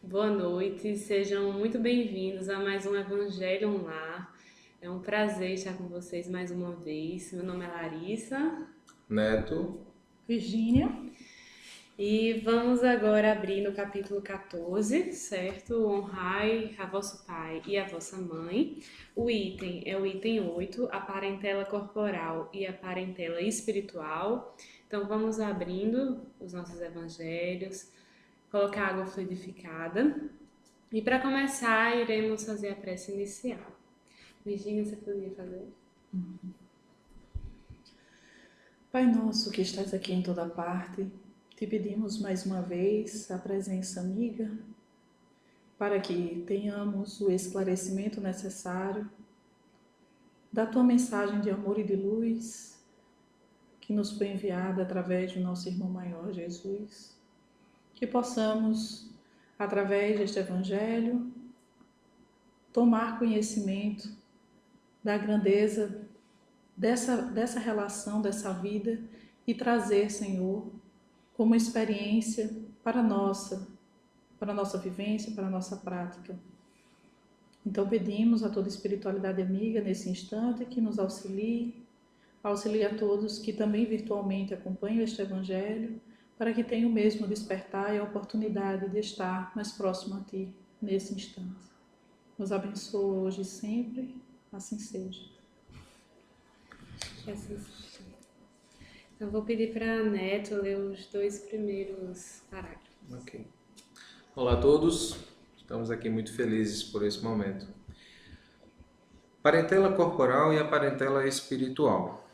Boa noite, sejam muito bem-vindos a mais um Evangelho no Lar. É um prazer estar com vocês mais uma vez. Meu nome é Larissa Neto. Virgínia. e vamos agora abrir no capítulo 14, certo? Honrai a vosso pai e a vossa mãe. O item é o item 8, a parentela corporal e a parentela espiritual. Então vamos abrindo os nossos evangelhos, colocar água fluidificada. E para começar, iremos fazer a prece inicial. Virgínia, você poderia fazer? Pai nosso que estás aqui em toda parte, te pedimos mais uma vez a presença amiga para que tenhamos o esclarecimento necessário da tua mensagem de amor e de luz que nos foi enviada através do nosso irmão maior Jesus, que possamos, através deste evangelho, tomar conhecimento da grandeza dessa relação, dessa vida e trazer, Senhor, como experiência para a nossa vivência, para a nossa prática. Então pedimos a toda espiritualidade amiga nesse instante que nos auxilie a todos que também virtualmente acompanham este Evangelho, para que tenham o mesmo despertar e a oportunidade de estar mais próximo a Ti nesse instante. Nos abençoa hoje e sempre, assim seja. Que assim seja. Então, vou pedir para a Neto ler os dois primeiros parágrafos. Ok. Olá a todos, estamos aqui muito felizes por esse momento. Parentela corporal e a parentela espiritual.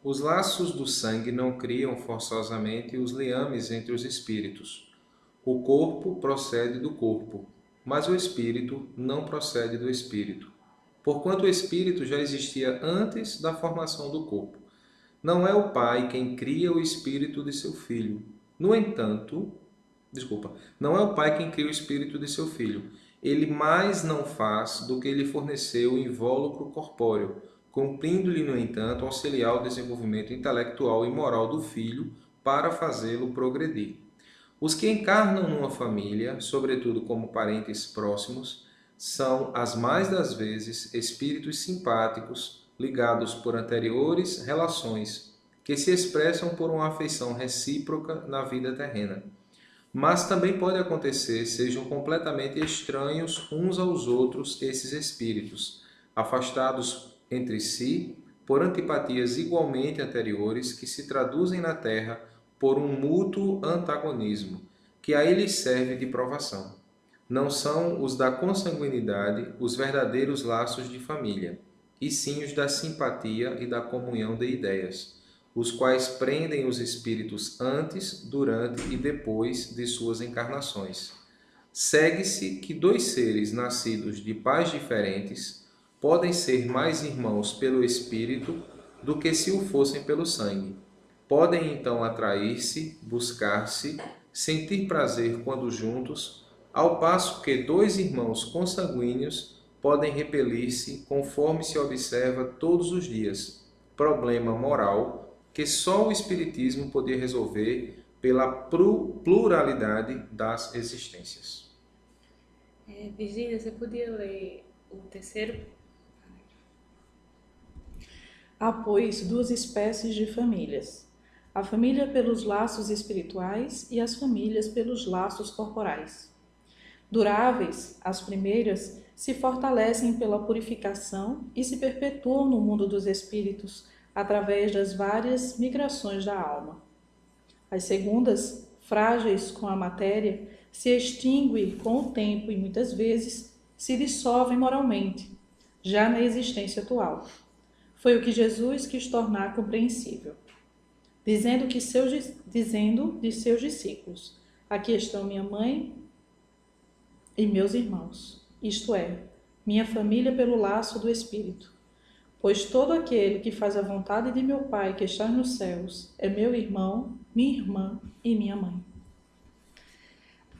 Os laços do sangue não criam forçosamente os liames entre os espíritos. O corpo procede do corpo, mas o espírito não procede do espírito, porquanto o espírito já existia antes da formação do corpo. Não é o pai quem cria o espírito de seu filho. No entanto, não é o pai quem cria o espírito de seu filho. Ele mais não faz do que lhe forneceu o invólucro corpóreo, cumprindo-lhe, no entanto, auxiliar o desenvolvimento intelectual e moral do filho para fazê-lo progredir. Os que encarnam numa família, sobretudo como parentes próximos, são, as mais das vezes, espíritos simpáticos, ligados por anteriores relações, que se expressam por uma afeição recíproca na vida terrena. Mas também pode acontecer sejam completamente estranhos uns aos outros esses espíritos, afastados entre si por antipatias igualmente anteriores que se traduzem na terra por um mútuo antagonismo, que a eles serve de provação. Não são os da consanguinidade os verdadeiros laços de família, e sim os da simpatia e da comunhão de ideias, os quais prendem os espíritos antes, durante e depois de suas encarnações. Segue-se que dois seres nascidos de pais diferentes podem ser mais irmãos pelo espírito do que se o fossem pelo sangue. Podem então atrair-se, buscar-se, sentir prazer quando juntos, ao passo que dois irmãos consanguíneos podem repelir-se conforme se observa todos os dias. Problema moral que só o Espiritismo podia resolver pela pluralidade das existências. Virgínia, você podia ler o terceiro? Há, pois, duas espécies de famílias: a família pelos laços espirituais e as famílias pelos laços corporais. Duráveis, as primeiras se fortalecem pela purificação e se perpetuam no mundo dos espíritos através das várias migrações da alma. As segundas, frágeis com a matéria, se extinguem com o tempo e muitas vezes se dissolvem moralmente, já na existência atual. Foi o que Jesus quis tornar compreensível, dizendo de seus discípulos: aqui estão minha mãe e meus irmãos, isto é, minha família pelo laço do Espírito. Pois todo aquele que faz a vontade de meu Pai que está nos céus é meu irmão, minha irmã e minha mãe.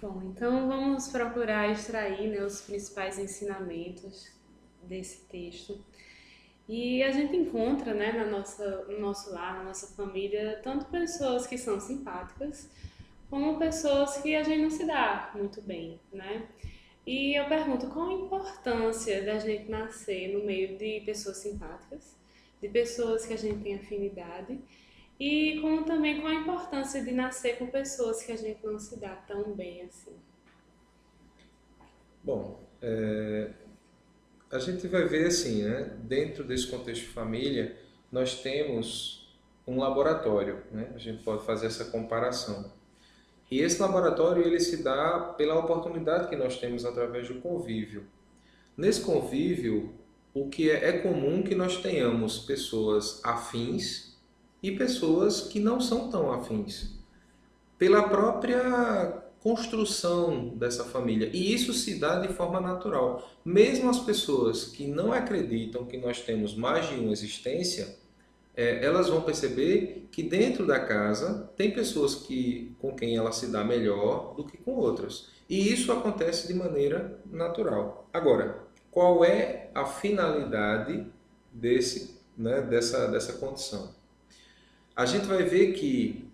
Bom, então vamos procurar extrair, né, os principais ensinamentos desse texto. E a gente encontra, né, no nosso lar, na nossa família, tanto pessoas que são simpáticas, como pessoas que a gente não se dá muito bem, né? E eu pergunto, qual a importância da gente nascer no meio de pessoas simpáticas, de pessoas que a gente tem afinidade, e como também qual a importância de nascer com pessoas que a gente não se dá tão bem assim. Bom, a gente vai ver assim, né? Dentro desse contexto de família, nós temos um laboratório, né? A gente pode fazer essa comparação. E esse laboratório ele se dá pela oportunidade que nós temos através do convívio. Nesse convívio, o que é comum que nós tenhamos pessoas afins e pessoas que não são tão afins, pela própria construção dessa família. E isso se dá de forma natural. Mesmo as pessoas que não acreditam que nós temos mais de uma existência, elas vão perceber que dentro da casa tem pessoas com quem ela se dá melhor do que com outras. E isso acontece de maneira natural. Agora, qual é a finalidade dessa condição? A gente vai ver que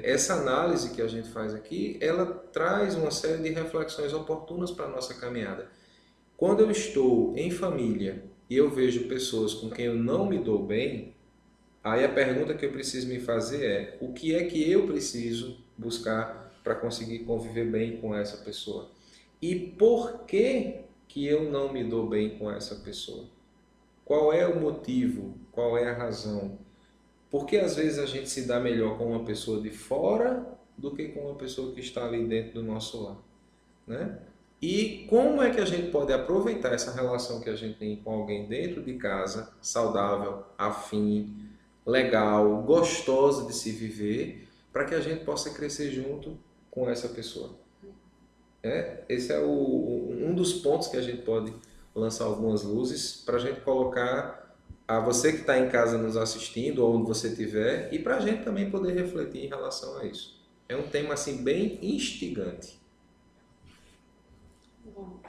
essa análise que a gente faz aqui, ela traz uma série de reflexões oportunas para a nossa caminhada. Quando eu estou em família e eu vejo pessoas com quem eu não me dou bem, aí a pergunta que eu preciso me fazer é: o que é que eu preciso buscar para conseguir conviver bem com essa pessoa? E por que eu não me dou bem com essa pessoa? Qual é o motivo? Qual é a razão? Porque às vezes a gente se dá melhor com uma pessoa de fora do que com uma pessoa que está ali dentro do nosso lar, né? E como é que a gente pode aproveitar essa relação que a gente tem com alguém dentro de casa, saudável, afim, legal, gostosa de se viver, para que a gente possa crescer junto com essa pessoa? Esse é um dos pontos que a gente pode lançar algumas luzes para a gente colocar a você que está em casa nos assistindo, ou onde você estiver, e para a gente também poder refletir em relação a isso. É um tema assim bem instigante. Bom,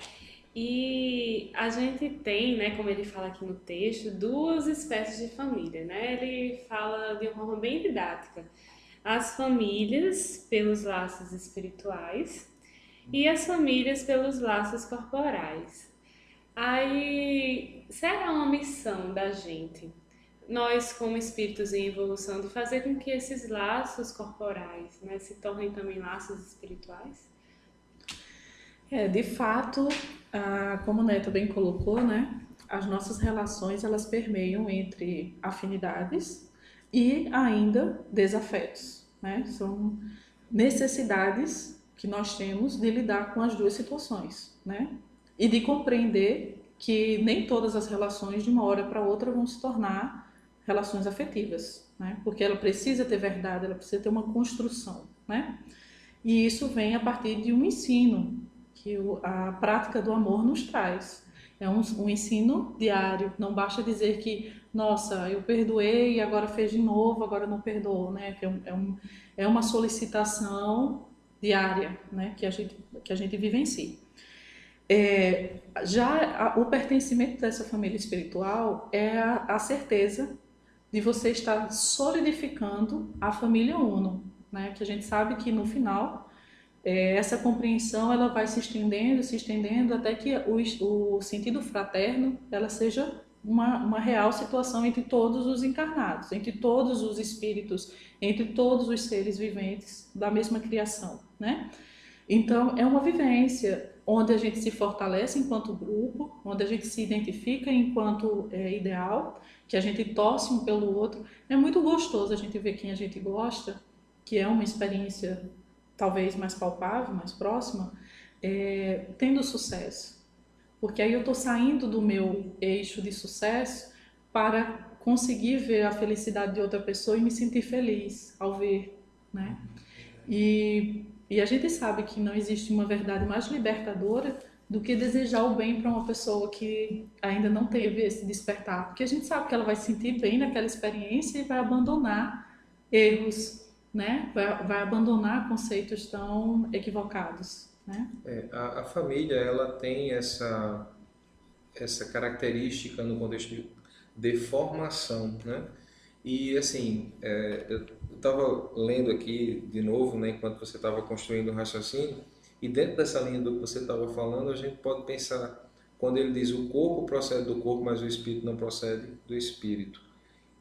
e a gente tem, né, como ele fala aqui no texto, duas espécies de família, né? Ele fala de uma forma bem didática. As famílias pelos laços espirituais e as famílias pelos laços corporais. Aí, será uma missão da gente, nós como espíritos em evolução, de fazer com que esses laços corporais, né, se tornem também laços espirituais? De fato, como o Neto bem colocou, né, as nossas relações elas permeiam entre afinidades e ainda desafetos, né? São necessidades que nós temos de lidar com as duas situações, né? E de compreender que nem todas as relações de uma hora para outra vão se tornar relações afetivas, né? Porque ela precisa ter verdade, ela precisa ter uma construção, né? E isso vem a partir de um ensino que a prática do amor nos traz. É um ensino diário, não basta dizer que, nossa, eu perdoei e agora fez de novo, agora não perdoou, né? É uma solicitação diária, né? Que a gente vivencia. O pertencimento dessa família espiritual é a certeza de você estar solidificando a família uno, né? Que a gente sabe que no final essa compreensão ela vai se estendendo até que o sentido fraterno ela seja uma real situação entre todos os encarnados, entre todos os espíritos, entre todos os seres viventes da mesma criação, né? Então é uma vivência onde a gente se fortalece enquanto grupo, onde a gente se identifica enquanto ideal, que a gente torce um pelo outro. É muito gostoso a gente ver quem a gente gosta, que é uma experiência talvez mais palpável, mais próxima, tendo sucesso. Porque aí eu estou saindo do meu eixo de sucesso para conseguir ver a felicidade de outra pessoa e me sentir feliz ao ver, né? E a gente sabe que não existe uma verdade mais libertadora do que desejar o bem para uma pessoa que ainda não teve esse despertar. Porque a gente sabe que ela vai se sentir bem naquela experiência e vai abandonar erros, né? Vai abandonar conceitos tão equivocados, né? A família ela tem essa característica no contexto de formação, né? E assim, eu estava lendo aqui de novo, né, enquanto você estava construindo o raciocínio, e dentro dessa linha do que você estava falando, a gente pode pensar, quando ele diz o corpo procede do corpo, mas o espírito não procede do espírito.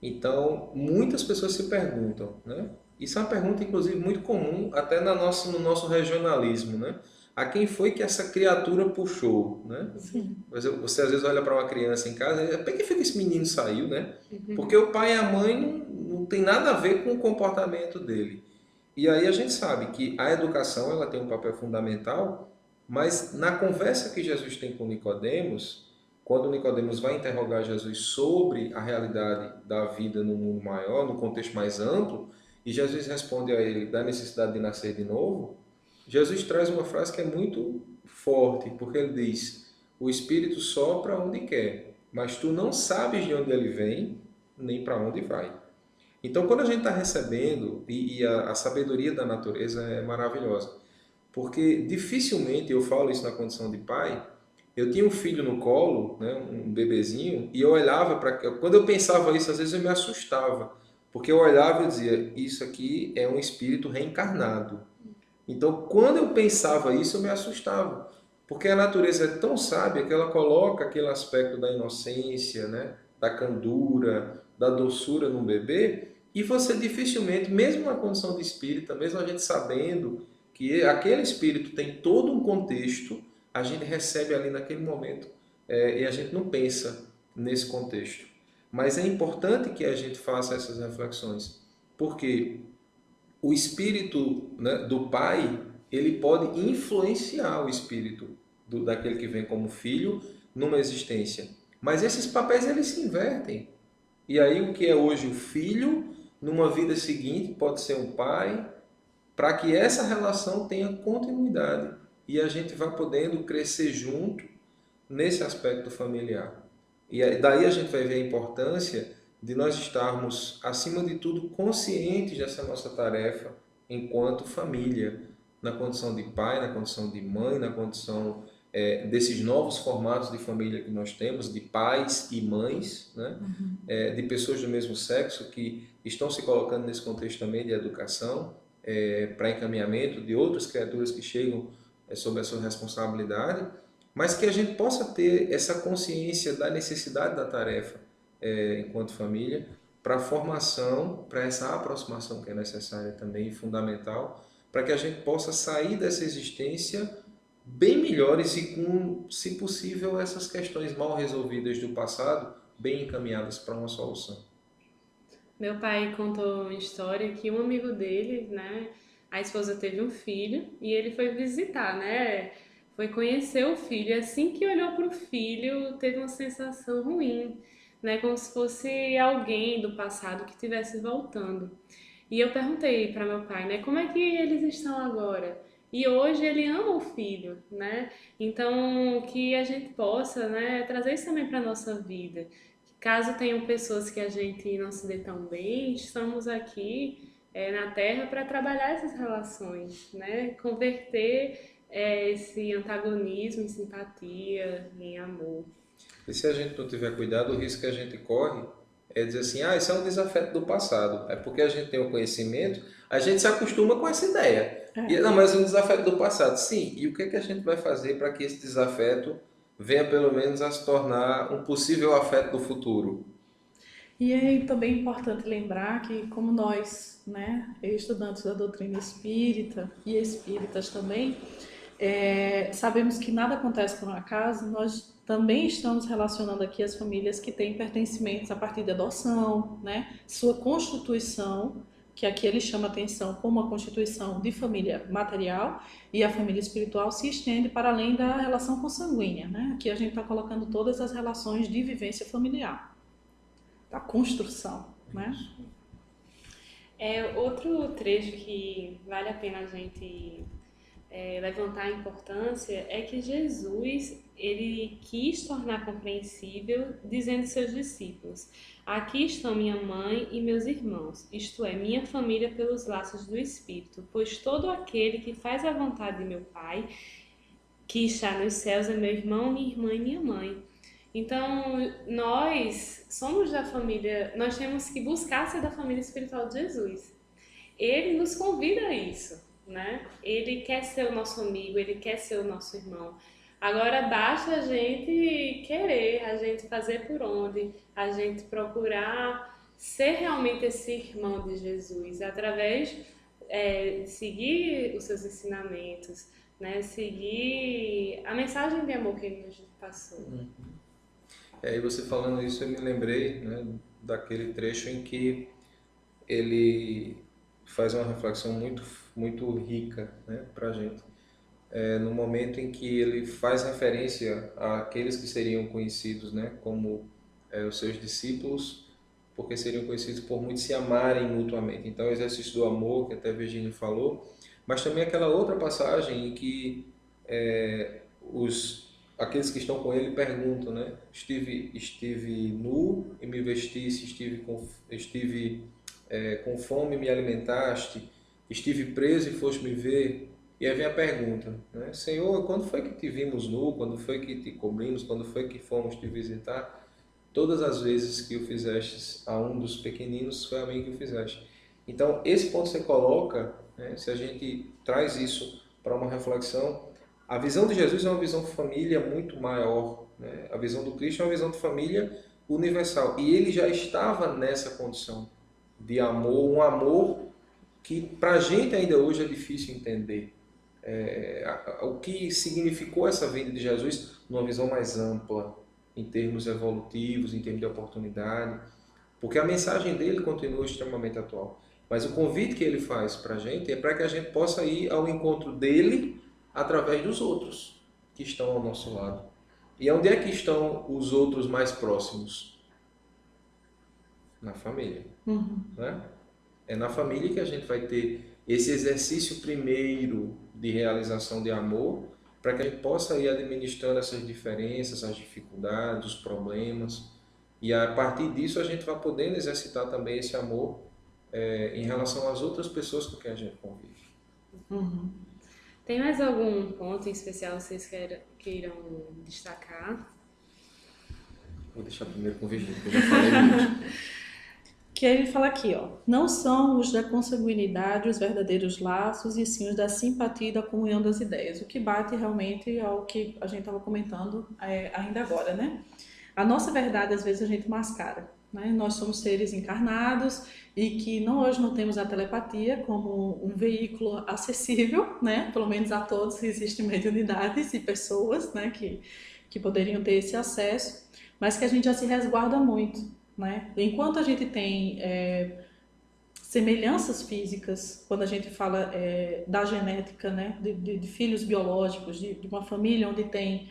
Então, muitas pessoas se perguntam, né? Isso é uma pergunta, inclusive, muito comum até no nosso regionalismo, né? A quem foi que essa criatura puxou, né? Sim. Você às vezes olha para uma criança em casa e para que foi que esse menino saiu, né? Uhum. Porque o pai e a mãe não tem nada a ver com o comportamento dele. E aí a gente sabe que a educação ela tem um papel fundamental, mas na conversa que Jesus tem com Nicodemos, quando Nicodemos vai interrogar Jesus sobre a realidade da vida no mundo maior, no contexto mais amplo, e Jesus responde a ele da necessidade de nascer de novo, Jesus traz uma frase que é muito forte, porque ele diz: o Espírito sopra onde quer, mas tu não sabes de onde ele vem, nem para onde vai. Então, quando a gente está recebendo, e a sabedoria da natureza é maravilhosa, porque dificilmente eu falo isso na condição de pai. Eu tinha um filho no colo, né, um bebezinho, e eu olhava para. Quando eu pensava isso, às vezes eu me assustava, porque eu olhava e dizia: isso aqui é um espírito reencarnado. Então, quando eu pensava isso, eu me assustava, porque a natureza é tão sábia que ela coloca aquele aspecto da inocência, né, da candura, da doçura no bebê, e você dificilmente, mesmo na condição de espírita, mesmo a gente sabendo que aquele espírito tem todo um contexto, a gente recebe ali naquele momento e a gente não pensa nesse contexto. Mas é importante que a gente faça essas reflexões, porque o espírito, né, do pai, ele pode influenciar o espírito daquele que vem como filho numa existência. Mas esses papéis eles se invertem. E aí o que é hoje o filho, numa vida seguinte, pode ser um pai, para que essa relação tenha continuidade e a gente vá podendo crescer junto nesse aspecto familiar. E daí a gente vai ver a importância de nós estarmos, acima de tudo, conscientes dessa nossa tarefa enquanto família, na condição de pai, na condição de mãe, na condição desses novos formatos de família que nós temos, de pais e mães, né? De pessoas do mesmo sexo que estão se colocando nesse contexto também de educação, para encaminhamento de outras criaturas que chegam sob a sua responsabilidade, mas que a gente possa ter essa consciência da necessidade da tarefa enquanto família, para a formação, para essa aproximação que é necessária também e fundamental, para que a gente possa sair dessa existência bem melhores e com, se possível, essas questões mal resolvidas do passado bem encaminhadas para uma solução. Meu pai contou uma história que um amigo dele, né, a esposa teve um filho e ele foi visitar, né, foi conhecer o filho. E assim que olhou para o filho, teve uma sensação ruim, né, como se fosse alguém do passado que estivesse voltando. E eu perguntei para meu pai, né, como é que eles estão agora? E hoje ele ama o filho, né? Então que a gente possa, né, trazer isso também para nossa vida. Caso tenham pessoas que a gente não se dê tão bem, estamos aqui na Terra para trabalhar essas relações, né? Converter esse antagonismo em simpatia, em amor. E se a gente não tiver cuidado, o risco que a gente corre é dizer assim, ah, isso é um desafeto do passado. É porque a gente tem o conhecimento, a gente se acostuma com essa ideia. E, É. não, mas é um desafeto do passado. Sim, e o que é que a gente vai fazer para que esse desafeto venha pelo menos a se tornar um possível afeto do futuro? E é também importante lembrar que, como nós, né, estudantes da doutrina espírita e espíritas também, sabemos que nada acontece por um acaso, nós também estamos relacionando aqui as famílias que têm pertencimentos a partir de adoção, né, sua constituição, que aqui ele chama atenção como a constituição de família material, e a família espiritual se estende para além da relação consanguínea, né? Aqui a gente está colocando todas as relações de vivência familiar, da construção, né? Outro trecho que vale a pena a gente levantar a importância é que Jesus ele quis tornar compreensível, dizendo aos seus discípulos: aqui estão minha mãe e meus irmãos, isto é, minha família pelos laços do Espírito, pois todo aquele que faz a vontade de meu Pai, que está nos céus, é meu irmão, minha irmã e minha mãe. Então, nós somos da família, nós temos que buscar ser da família espiritual de Jesus. Ele nos convida a isso, né? Ele quer ser o nosso amigo, ele quer ser o nosso irmão. Agora basta a gente querer, a gente fazer por onde, a gente procurar ser realmente esse irmão de Jesus, através de seguir os seus ensinamentos, né? Seguir a mensagem de amor que ele nos passou. E você falando isso, eu me lembrei, né, daquele trecho em que ele faz uma reflexão muito rica, né, para a gente. No momento em que ele faz referência àqueles que seriam conhecidos, né, como os seus discípulos, porque seriam conhecidos por muitos se amarem mutuamente. Então, o exercício do amor, que até a Virginia falou, mas também aquela outra passagem em que aqueles que estão com ele perguntam, né? Estive nu e me vestiste, estive com fome e me alimentaste, estive preso e foste me ver. E aí vem a pergunta, né? Senhor, quando foi que te vimos nu? Quando foi que te cobrimos? Quando foi que fomos te visitar? Todas as vezes que o fizestes a um dos pequeninos, foi a mim que o fizeste. Então, esse ponto você coloca, né? Se a gente traz isso para uma reflexão, a visão de Jesus é uma visão de família muito maior, né? A visão do Cristo é uma visão de família universal. E ele já estava nessa condição de amor, um amor que para a gente ainda hoje é difícil entender. O que significou essa vinda de Jesus numa visão mais ampla, em termos evolutivos, em termos de oportunidade, porque a mensagem dele continua extremamente atual. Mas o convite que ele faz para a gente é para que a gente possa ir ao encontro dele através dos outros que estão ao nosso lado. E onde é que estão os outros mais próximos? Na família. Né? É na família que a gente vai ter esse exercício primeiro de realização de amor, para que a gente possa ir administrando essas diferenças, as dificuldades, os problemas, e a partir disso a gente vai podendo exercitar também esse amor em relação às outras pessoas com quem a gente convive. Tem mais algum ponto em especial que vocês queiram destacar? Vou deixar primeiro com o Virgínia, porque eu já falei muito. Que ele fala aqui, ó, não são os da consanguinidade os verdadeiros laços, e sim os da simpatia e da comunhão das ideias, o que bate realmente ao que a gente estava comentando ainda agora, né? A nossa verdade, às vezes, a gente mascara, né? Nós somos seres encarnados e que hoje não temos a telepatia como um veículo acessível, né? Pelo menos a todos existem mediunidades e pessoas, né, que poderiam ter esse acesso, mas que a gente já se resguarda muito, né? Enquanto a gente tem semelhanças físicas, quando a gente fala da genética, né, de filhos biológicos, de uma família onde tem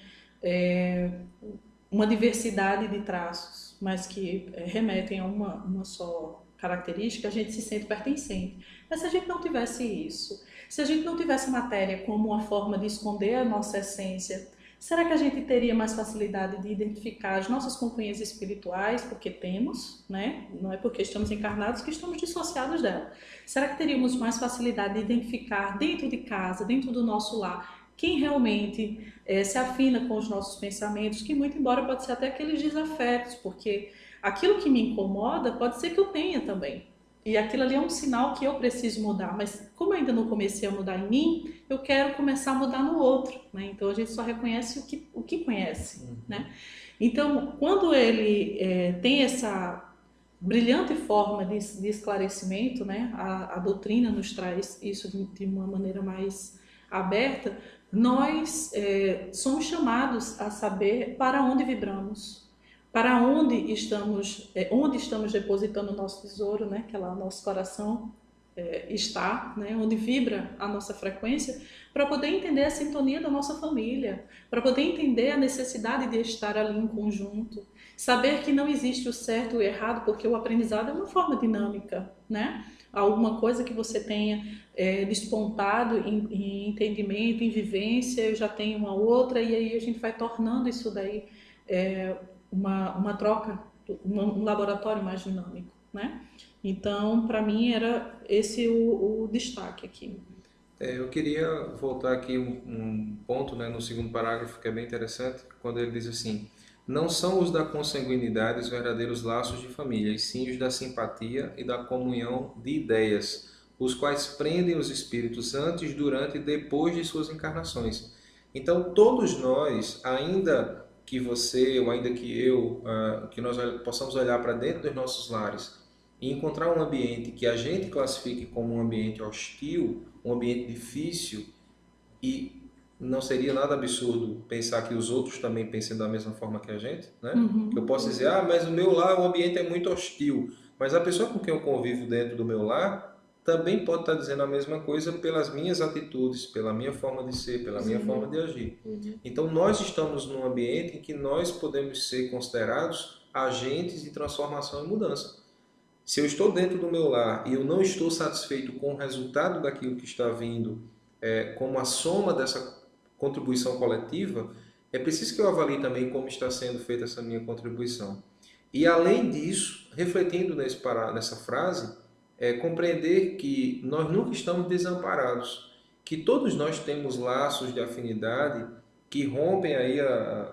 uma diversidade de traços, mas que remetem a uma só característica, a gente se sente pertencente. Mas se a gente não tivesse isso, se a gente não tivesse matéria como uma forma de esconder a nossa essência, será que a gente teria mais facilidade de identificar as nossas companhias espirituais, porque temos, né? Não é porque estamos encarnados que estamos dissociados dela. Será que teríamos mais facilidade de identificar dentro de casa, dentro do nosso lar, quem realmente se afina com os nossos pensamentos, que muito embora pode ser até aqueles desafetos, porque aquilo que me incomoda pode ser que eu tenha também. E aquilo ali é um sinal que eu preciso mudar, mas como eu ainda não comecei a mudar em mim, eu quero começar a mudar no outro, né? Então a gente só reconhece o que conhece, né? Então, quando ele tem essa brilhante forma de esclarecimento, né? A doutrina nos traz isso de uma maneira mais aberta. Nós somos chamados a saber para onde vibramos, para onde estamos depositando o nosso tesouro, né? Que lá o nosso coração está, né? Onde vibra a nossa frequência, para poder entender a sintonia da nossa família, para poder entender a necessidade de estar ali em conjunto, saber que não existe o certo e o errado, porque o aprendizado é uma forma dinâmica, né? Alguma coisa que você tenha despontado em entendimento, em vivência, eu já tenho uma outra, e aí a gente vai tornando isso daí uma troca, um laboratório mais dinâmico, né? Então, para mim, era esse o destaque aqui. Eu queria voltar aqui um ponto, né, no segundo parágrafo, que é bem interessante, quando ele diz assim: não são os da consanguinidade os verdadeiros laços de família, e sim os da simpatia e da comunhão de ideias, os quais prendem os espíritos antes, durante e depois de suas encarnações. Então, todos nós, ainda que você ou ainda que eu, que nós possamos olhar para dentro dos nossos lares e encontrar um ambiente que a gente classifique como um ambiente hostil, um ambiente difícil, e não seria nada absurdo pensar que os outros também pensem da mesma forma que a gente, né? Uhum. Que eu posso dizer, ah, mas o meu lar, o ambiente é muito hostil. Mas a pessoa com quem eu convivo dentro do meu lar também pode estar dizendo a mesma coisa pelas minhas atitudes, pela minha forma de ser, pela minha forma de agir. Então nós estamos num ambiente em que nós podemos ser considerados agentes de transformação e mudança. Se eu estou dentro do meu lar e eu não estou satisfeito com o resultado daquilo que está vindo, como a soma dessa contribuição coletiva, é preciso que eu avalie também como está sendo feita essa minha contribuição. E além disso, refletindo nessa frase, compreender que nós nunca estamos desamparados, que todos nós temos laços de afinidade que rompem aí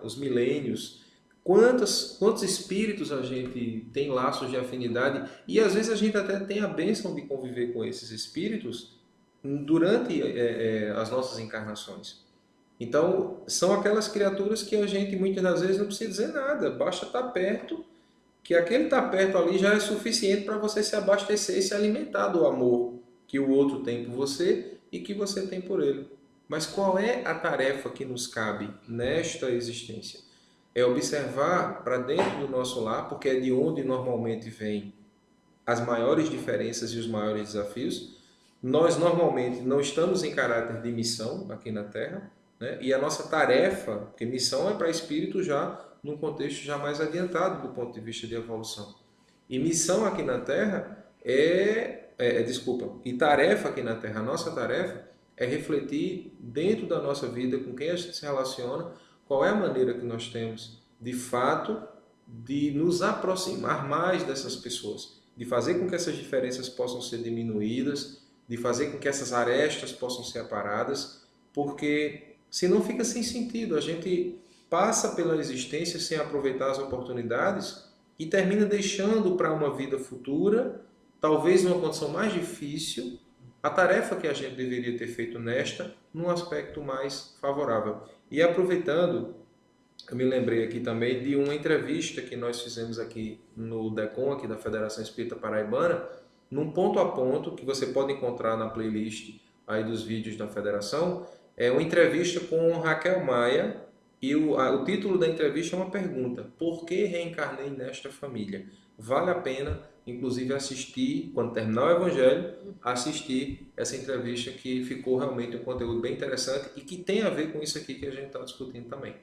os milênios. Quantos espíritos a gente tem laços de afinidade e às vezes a gente até tem a bênção de conviver com esses espíritos durante as nossas encarnações. Então, são aquelas criaturas que a gente muitas das vezes não precisa dizer nada, basta estar perto, que aquele estar perto ali já é suficiente para você se abastecer e se alimentar do amor que o outro tem por você e que você tem por ele. Mas qual é a tarefa que nos cabe nesta existência? É observar para dentro do nosso lar, porque é de onde normalmente vêm as maiores diferenças e os maiores desafios. Nós normalmente não estamos em caráter de missão aqui na Terra, né? E a nossa tarefa, porque missão é para espírito já num contexto já mais adiantado do ponto de vista de evolução. E missão aqui na Terra e tarefa aqui na Terra, a nossa tarefa é refletir dentro da nossa vida, com quem a gente se relaciona, qual é a maneira que nós temos, de fato, de nos aproximar mais dessas pessoas, de fazer com que essas diferenças possam ser diminuídas, de fazer com que essas arestas possam ser aparadas, porque senão fica sem sentido. A gente passa pela existência sem aproveitar as oportunidades e termina deixando para uma vida futura, talvez numa condição mais difícil, a tarefa que a gente deveria ter feito nesta, num aspecto mais favorável. E aproveitando, eu me lembrei aqui também de uma entrevista que nós fizemos aqui no DECOM, aqui da Federação Espírita Paraibana, num ponto a ponto, que você pode encontrar na playlist aí dos vídeos da Federação, é uma entrevista com Raquel Maia, e o título da entrevista é uma pergunta: por que reencarnei nesta família? Vale a pena, inclusive, assistir, quando terminar o Evangelho, assistir essa entrevista, que ficou realmente um conteúdo bem interessante e que tem a ver com isso aqui que a gente está discutindo também.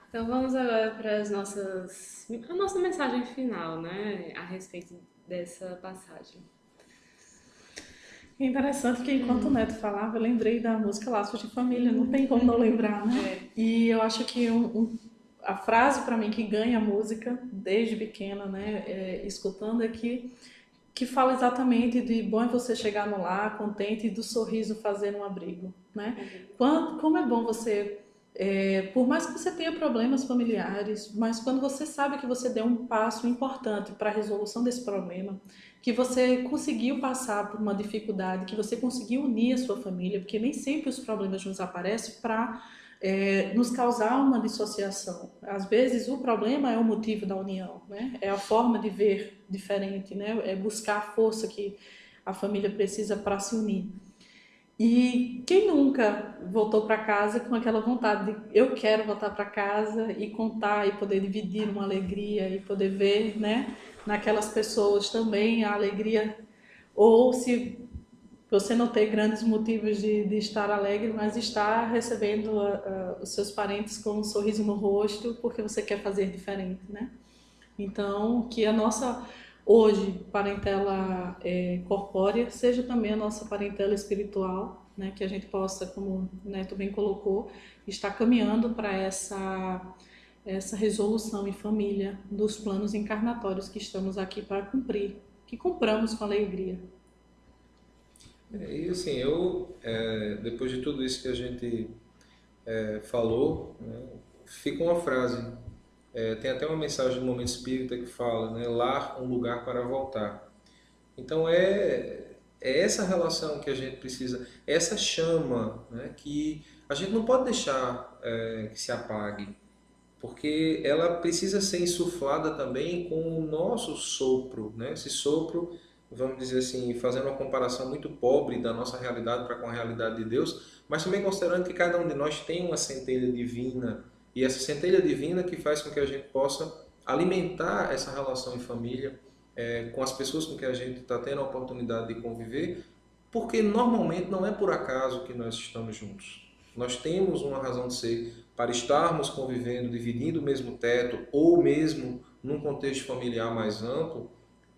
Então vamos agora para a nossa mensagem final, né, a respeito dessa passagem. É interessante que enquanto o Neto falava, eu lembrei da música Laços de Família, não tem como não lembrar, né? E eu acho que a frase para mim que ganha a música desde pequena, né, escutando aqui, que fala exatamente de bom é você chegar no lar contente e do sorriso fazer um abrigo, né? Como é bom você, por mais que você tenha problemas familiares, mas quando você sabe que você deu um passo importante para a resolução desse problema, que você conseguiu passar por uma dificuldade, que você conseguiu unir a sua família, porque nem sempre os problemas nos aparecem para nos causar uma dissociação. Às vezes o problema é o motivo da união, né? É a forma de ver diferente, né? É buscar a força que a família precisa para se unir. E quem nunca voltou para casa com aquela vontade de eu quero voltar para casa e contar e poder dividir uma alegria e poder ver, né, naquelas pessoas também a alegria, ou se você não tem grandes motivos de estar alegre, mas estar recebendo os seus parentes com um sorriso no rosto porque você quer fazer diferente, né? Então, que a nossa, hoje, parentela corpórea seja também a nossa parentela espiritual, né? Que a gente possa, como o Neto bem colocou, estar caminhando para essa resolução em família dos planos encarnatórios que estamos aqui para cumprir, que cumpramos com alegria. E assim, depois de tudo isso que a gente falou, né, fica uma frase: Tem até uma mensagem do Momento Espírita que fala, né? Lar, um lugar para voltar. Então é essa relação que a gente precisa, essa chama, né? Que a gente não pode deixar que se apague, porque ela precisa ser insuflada também com o nosso sopro, né? Esse sopro, vamos dizer assim, fazendo uma comparação muito pobre da nossa realidade para com a realidade de Deus, mas também considerando que cada um de nós tem uma centelha divina, e essa centelha divina que faz com que a gente possa alimentar essa relação em família, com as pessoas com que a gente está tendo a oportunidade de conviver, porque normalmente não é por acaso que nós estamos juntos. Nós temos uma razão de ser para estarmos convivendo, dividindo o mesmo teto, ou mesmo num contexto familiar mais amplo.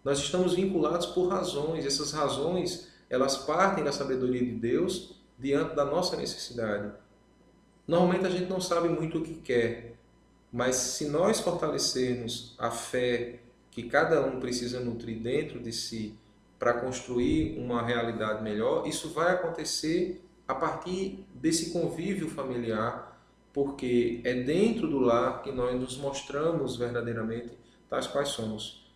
Nós estamos vinculados por razões. Essas razões, elas partem da sabedoria de Deus diante da nossa necessidade. Normalmente a gente não sabe muito o que quer, mas se nós fortalecermos a fé que cada um precisa nutrir dentro de si para construir uma realidade melhor, isso vai acontecer a partir desse convívio familiar, porque é dentro do lar que nós nos mostramos verdadeiramente tais quais somos.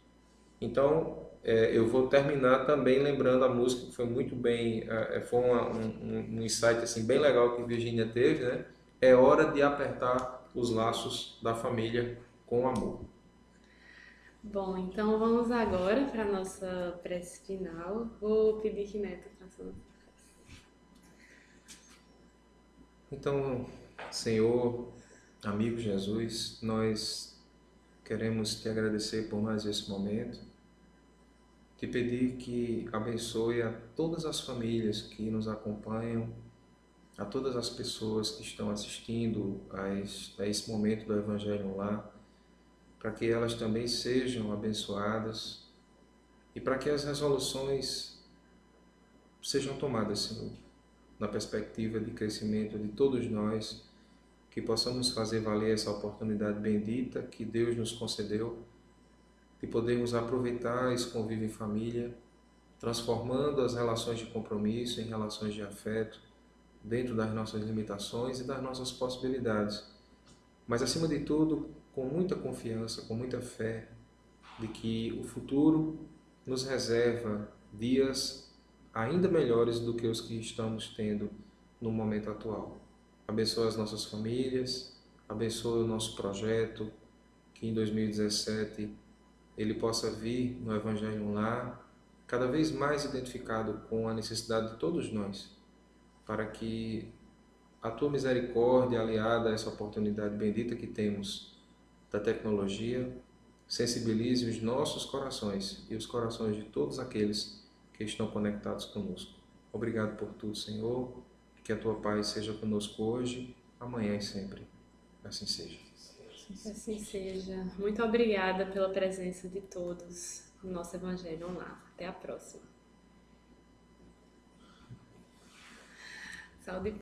Então, eu vou terminar também lembrando a música que foi muito bem, foi um insight assim, bem legal que Virginia teve, né? É hora de apertar os laços da família com amor. Bom, então vamos agora para a nossa prece final. Vou pedir que Neto faça a nossa prece. Então, Senhor, amigo Jesus, nós queremos te agradecer por mais esse momento, te pedir que abençoe a todas as famílias que nos acompanham, a todas as pessoas que estão assistindo a esse momento do Evangelho no Lar, para que elas também sejam abençoadas e para que as resoluções sejam tomadas, Senhor, na perspectiva de crescimento de todos nós, que possamos fazer valer essa oportunidade bendita que Deus nos concedeu, de podermos aproveitar esse convívio em família, transformando as relações de compromisso em relações de afeto, dentro das nossas limitações e das nossas possibilidades. Mas, acima de tudo, com muita confiança, com muita fé, de que o futuro nos reserva dias ainda melhores do que os que estamos tendo no momento atual. Abençoa as nossas famílias, abençoa o nosso projeto, que em 2017 ele possa vir no Evangelho no Lar, cada vez mais identificado com a necessidade de todos nós, para que a tua misericórdia, aliada a essa oportunidade bendita que temos da tecnologia, sensibilize os nossos corações e os corações de todos aqueles que estão conectados conosco. Obrigado por tudo, Senhor. Que a tua paz seja conosco hoje, amanhã e sempre. Assim seja. Assim seja. Muito obrigada pela presença de todos no nosso Evangelho Online. Até a próxima. Saúde.